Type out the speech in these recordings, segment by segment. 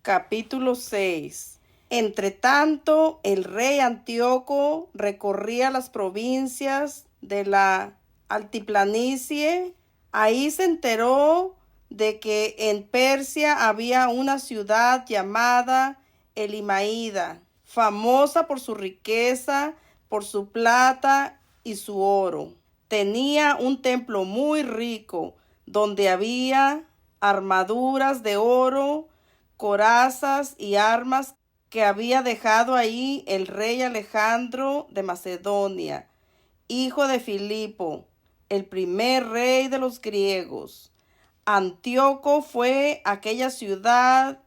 Capítulo 6. Entre tanto, el rey Antíoco recorría las provincias de la altiplanicie. Ahí se enteró de que en Persia había una ciudad llamada Elimaída, famosa por su riqueza, por su plata y su oro. Tenía un templo muy rico, donde había armaduras de oro, corazas y armas que había dejado ahí el rey Alejandro de Macedonia, hijo de Filipo, el primer rey de los griegos. Antíoco fue a aquella ciudad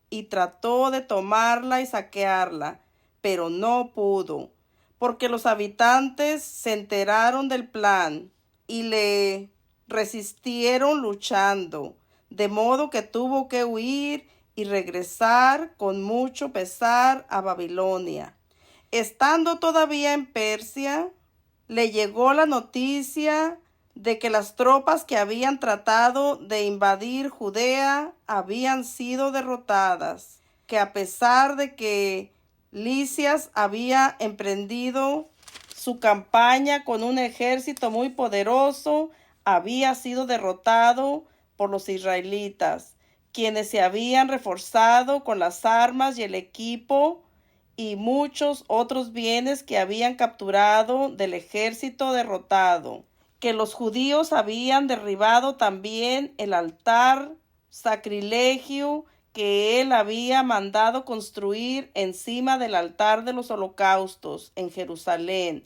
y trató de tomarla y saquearla, pero no pudo, porque los habitantes se enteraron del plan y le resistieron luchando, de modo que tuvo que huir y regresar con mucho pesar a Babilonia. Estando todavía en Persia, le llegó la noticia de que las tropas que habían tratado de invadir Judea habían sido derrotadas, que a pesar de que Lisias había emprendido su campaña con un ejército muy poderoso, había sido derrotado por los israelitas, quienes se habían reforzado con las armas y el equipo y muchos otros bienes que habían capturado del ejército derrotado, que los judíos habían derribado también el altar sacrilegio que él había mandado construir encima del altar de los holocaustos en Jerusalén,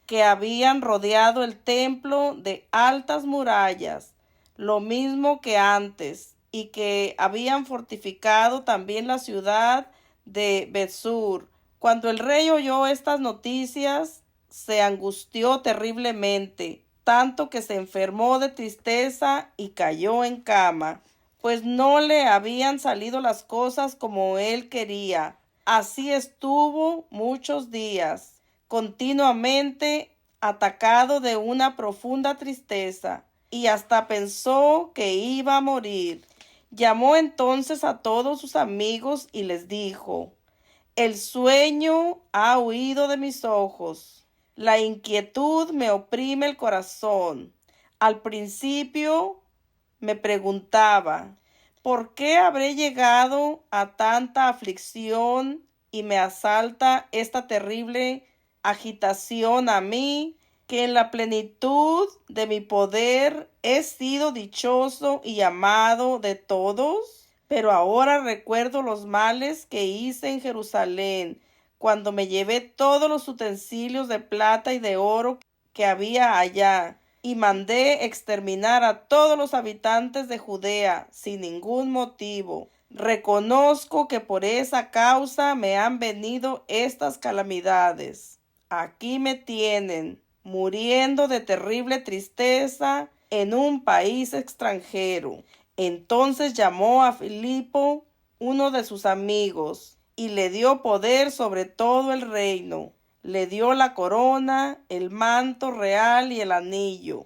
que habían rodeado el templo de altas murallas, lo mismo que antes, y que habían fortificado también la ciudad de Bethsur. Cuando el rey oyó estas noticias, se angustió terriblemente, tanto que se enfermó de tristeza y cayó en cama, pues no le habían salido las cosas como él quería. Así estuvo muchos días, continuamente atacado de una profunda tristeza, y hasta pensó que iba a morir. Llamó entonces a todos sus amigos y les dijo: el sueño ha huido de mis ojos, la inquietud me oprime el corazón. Al principio me preguntaba, ¿por qué habré llegado a tanta aflicción y me asalta esta terrible agitación a mí, que en la plenitud de mi poder he sido dichoso y amado de todos? Pero ahora recuerdo los males que hice en Jerusalén, cuando me llevé todos los utensilios de plata y de oro que había allá, y mandé exterminar a todos los habitantes de Judea sin ningún motivo. Reconozco que por esa causa me han venido estas calamidades. Aquí me tienen, muriendo de terrible tristeza en un país extranjero. Entonces llamó a Filipo, uno de sus amigos, y le dio poder sobre todo el reino. Le dio la corona, el manto real y el anillo,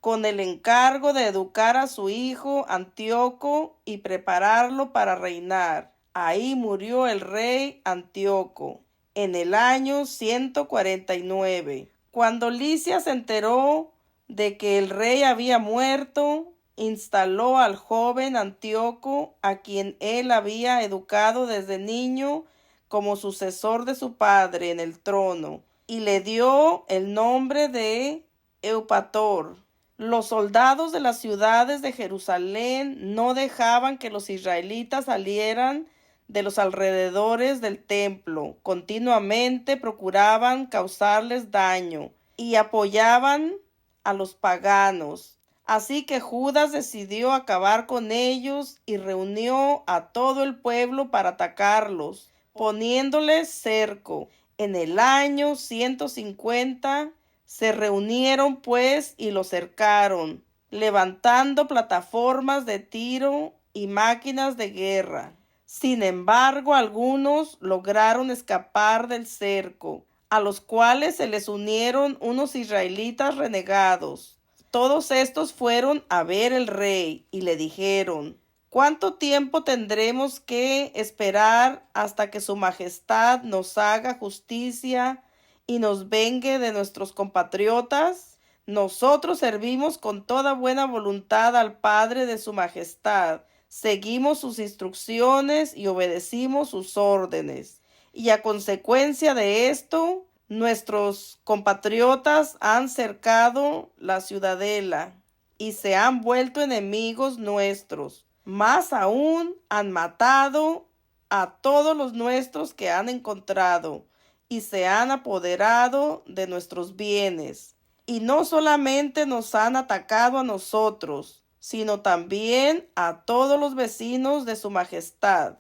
con el encargo de educar a su hijo Antíoco y prepararlo para reinar. Ahí murió el rey Antíoco, en el año 149. Cuando Lisias se enteró de que el rey había muerto, instaló al joven Antíoco, a quien él había educado desde niño, como sucesor de su padre en el trono, y le dio el nombre de Eupator. Los soldados de las ciudades de Jerusalén no dejaban que los israelitas salieran de los alrededores del templo. Continuamente procuraban causarles daño y apoyaban a los paganos. Así que Judas decidió acabar con ellos y reunió a todo el pueblo para atacarlos, poniéndoles cerco. En el año 150 se reunieron pues y lo cercaron, levantando plataformas de tiro y máquinas de guerra. Sin embargo, algunos lograron escapar del cerco, a los cuales se les unieron unos israelitas renegados. Todos estos fueron a ver al rey y le dijeron: ¿Cuánto tiempo tendremos que esperar hasta que su majestad nos haga justicia y nos vengue de nuestros compatriotas? Nosotros servimos con toda buena voluntad al Padre de su majestad, seguimos sus instrucciones y obedecimos sus órdenes. Y a consecuencia de esto, nuestros compatriotas han cercado la ciudadela y se han vuelto enemigos nuestros. Más aún, han matado a todos los nuestros que han encontrado y se han apoderado de nuestros bienes. Y no solamente nos han atacado a nosotros, sino también a todos los vecinos de su majestad.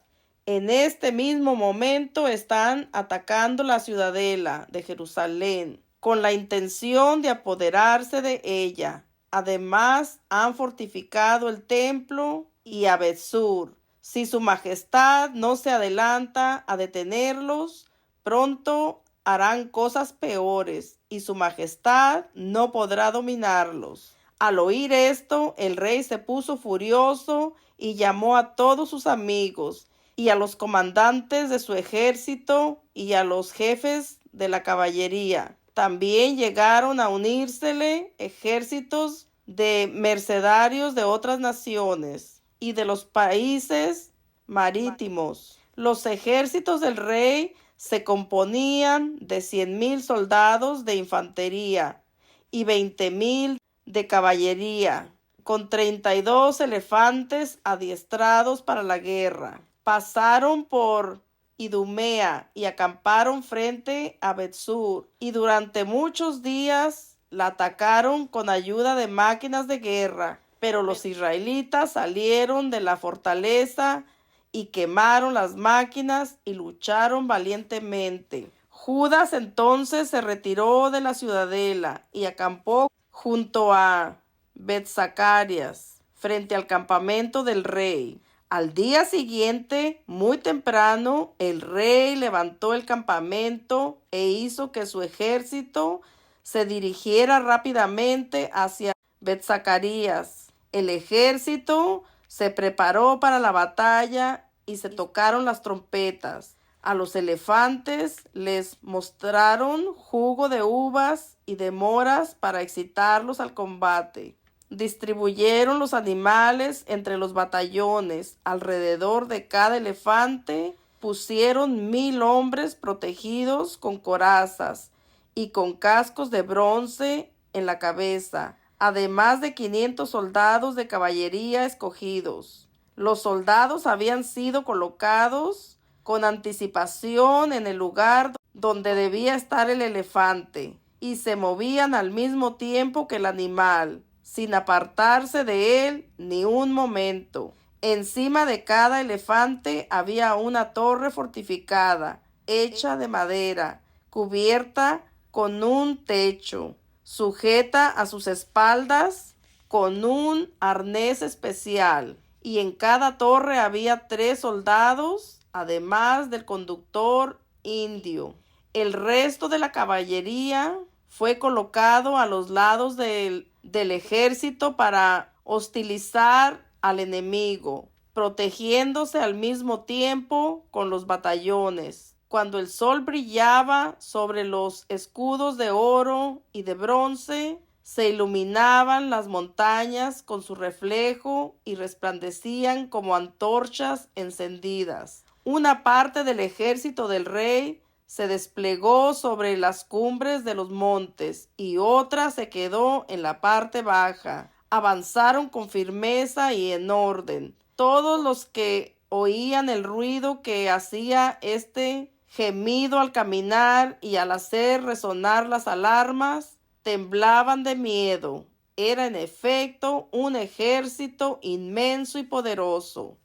En este mismo momento están atacando la ciudadela de Jerusalén con la intención de apoderarse de ella. Además, han fortificado el templo y a Bet-sur. Si su majestad no se adelanta a detenerlos, pronto harán cosas peores y su majestad no podrá dominarlos. Al oír esto, el rey se puso furioso y llamó a todos sus amigos y a los comandantes de su ejército y a los jefes de la caballería. También llegaron a unírsele ejércitos de mercenarios de otras naciones y de los países marítimos. Los ejércitos del rey se componían de 100,000 soldados de infantería y 20,000 de caballería, con 32 elefantes adiestrados para la guerra. Pasaron por Idumea y acamparon frente a Bet-sur, y durante muchos días la atacaron con ayuda de máquinas de guerra. Pero los israelitas salieron de la fortaleza y quemaron las máquinas y lucharon valientemente. Judas entonces se retiró de la ciudadela y acampó junto a Bet-Zacarias, frente al campamento del rey. Al día siguiente, muy temprano, el rey levantó el campamento e hizo que su ejército se dirigiera rápidamente hacia Bet-Zacarias. El ejército se preparó para la batalla y se tocaron las trompetas. A los elefantes les mostraron jugo de uvas y de moras para excitarlos al combate. Distribuyeron los animales entre los batallones. Alrededor de cada elefante pusieron 1,000 hombres protegidos con corazas y con cascos de bronce en la cabeza, además de 500 soldados de caballería escogidos. Los soldados habían sido colocados con anticipación en el lugar donde debía estar el elefante y se movían al mismo tiempo que el animal, sin apartarse de él ni un momento. Encima de cada elefante había una torre fortificada, hecha de madera, cubierta con un techo, sujeta a sus espaldas con un arnés especial. Y en cada torre había 3 soldados, además del conductor indio. El resto de la caballería fue colocado a los lados del ejército para hostilizar al enemigo, protegiéndose al mismo tiempo con los batallones. Cuando el sol brillaba sobre los escudos de oro y de bronce, se iluminaban las montañas con su reflejo y resplandecían como antorchas encendidas. Una parte del ejército del rey se desplegó sobre las cumbres de los montes y otra se quedó en la parte baja. Avanzaron con firmeza y en orden. Todos los que oían el ruido que hacía este gemido al caminar y al hacer resonar las alarmas, temblaban de miedo. Era en efecto un ejército inmenso y poderoso.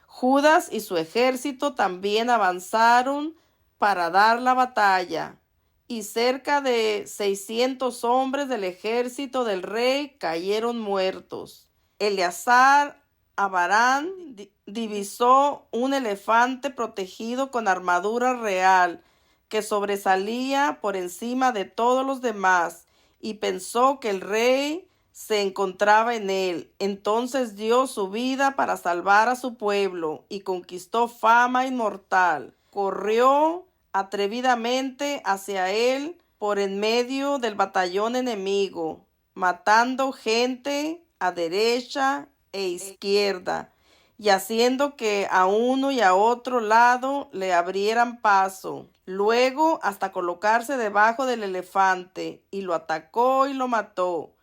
Judas y su ejército también avanzaron para dar la batalla, y cerca de 600 hombres del ejército del rey cayeron muertos. Eleazar Abarán divisó un elefante protegido con armadura real que sobresalía por encima de todos los demás y pensó que el rey se encontraba en él. Entonces dio su vida para salvar a su pueblo y conquistó fama inmortal. Corrió atrevidamente hacia él por en medio del batallón enemigo, matando gente a derecha e izquierda, y haciendo que a uno y a otro lado le abrieran paso. Luego hasta colocarse debajo del elefante, y lo atacó y lo mató.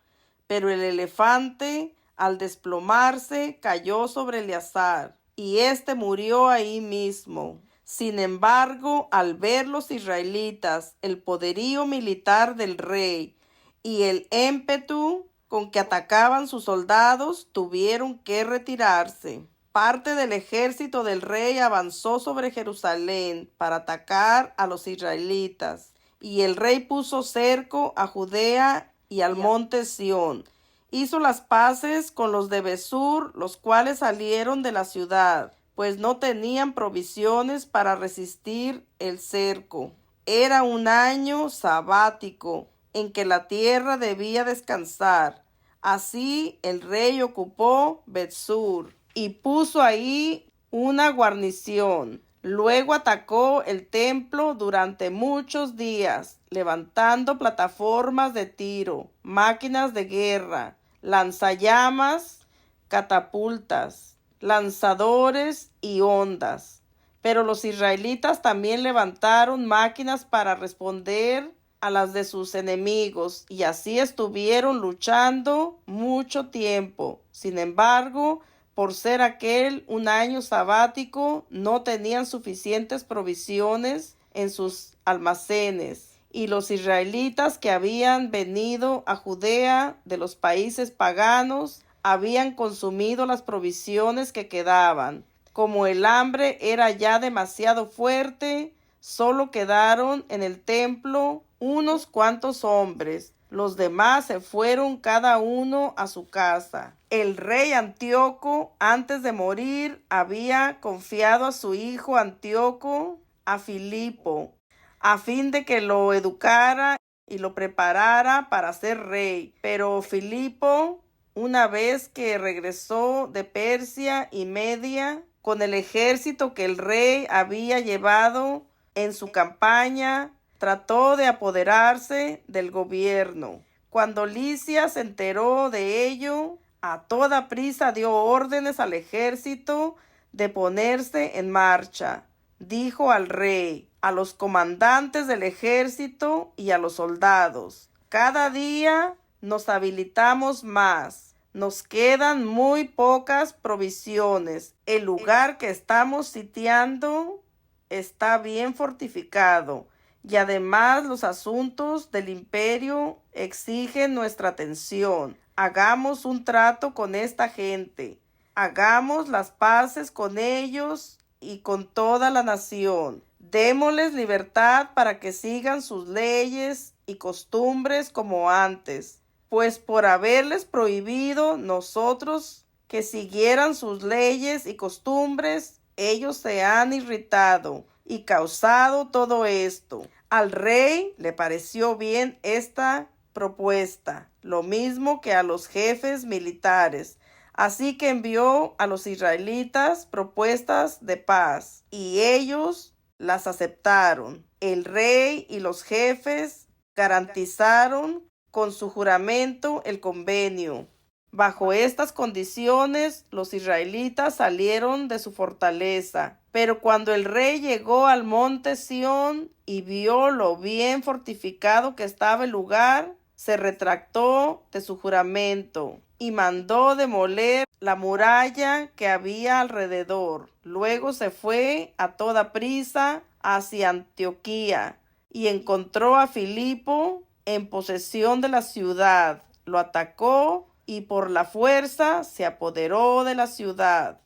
Pero el elefante, al desplomarse, cayó sobre Eleazar, y éste murió ahí mismo. Sin embargo, al ver los israelitas el poderío militar del rey y el ímpetu con que atacaban sus soldados, tuvieron que retirarse. Parte del ejército del rey avanzó sobre Jerusalén para atacar a los israelitas, y el rey puso cerco a Judea y al monte Sión. Hizo las paces con los de Besur, los cuales salieron de la ciudad, pues no tenían provisiones para resistir el cerco. Era un año sabático en que la tierra debía descansar. Así el rey ocupó Betsur y puso ahí una guarnición. Luego atacó el templo durante muchos días, levantando plataformas de tiro, máquinas de guerra, lanzallamas, catapultas, lanzadores y ondas. Pero los israelitas también levantaron máquinas para responder a las de sus enemigos, y así estuvieron luchando mucho tiempo. Sin embargo, por ser aquel un año sabático, no tenían suficientes provisiones en sus almacenes, y los israelitas que habían venido a Judea de los países paganos habían consumido las provisiones que quedaban. Como el hambre era ya demasiado fuerte, solo quedaron en el templo unos cuantos hombres. Los demás se fueron cada uno a su casa. El rey Antíoco, antes de morir, había confiado a su hijo Antíoco a Filipo, a fin de que lo educara y lo preparara para ser rey. Pero Filipo, una vez que regresó de Persia y Media, con el ejército que el rey había llevado en su campaña, trató de apoderarse del gobierno. Cuando Lisias se enteró de ello, a toda prisa dio órdenes al ejército de ponerse en marcha. Dijo al rey, a los comandantes del ejército y a los soldados: cada día nos habilitamos más. Nos quedan muy pocas provisiones. El lugar que estamos sitiando está bien fortificado, y además los asuntos del imperio exigen nuestra atención. Hagamos un trato con esta gente. Hagamos las paces con ellos y con toda la nación. Démosles libertad para que sigan sus leyes y costumbres como antes, pues por haberles prohibido nosotros que siguieran sus leyes y costumbres, ellos se han irritado y causado todo esto. Al rey le pareció bien esta propuesta, lo mismo que a los jefes militares. Así que envió a los israelitas propuestas de paz, y ellos las aceptaron. El rey y los jefes garantizaron con su juramento el convenio. Bajo estas condiciones, los israelitas salieron de su fortaleza. Pero cuando el rey llegó al monte Sión y vio lo bien fortificado que estaba el lugar, se retractó de su juramento y mandó demoler la muralla que había alrededor. Luego se fue a toda prisa hacia Antioquía y encontró a Filipo en posesión de la ciudad. Lo atacó y por la fuerza se apoderó de la ciudad.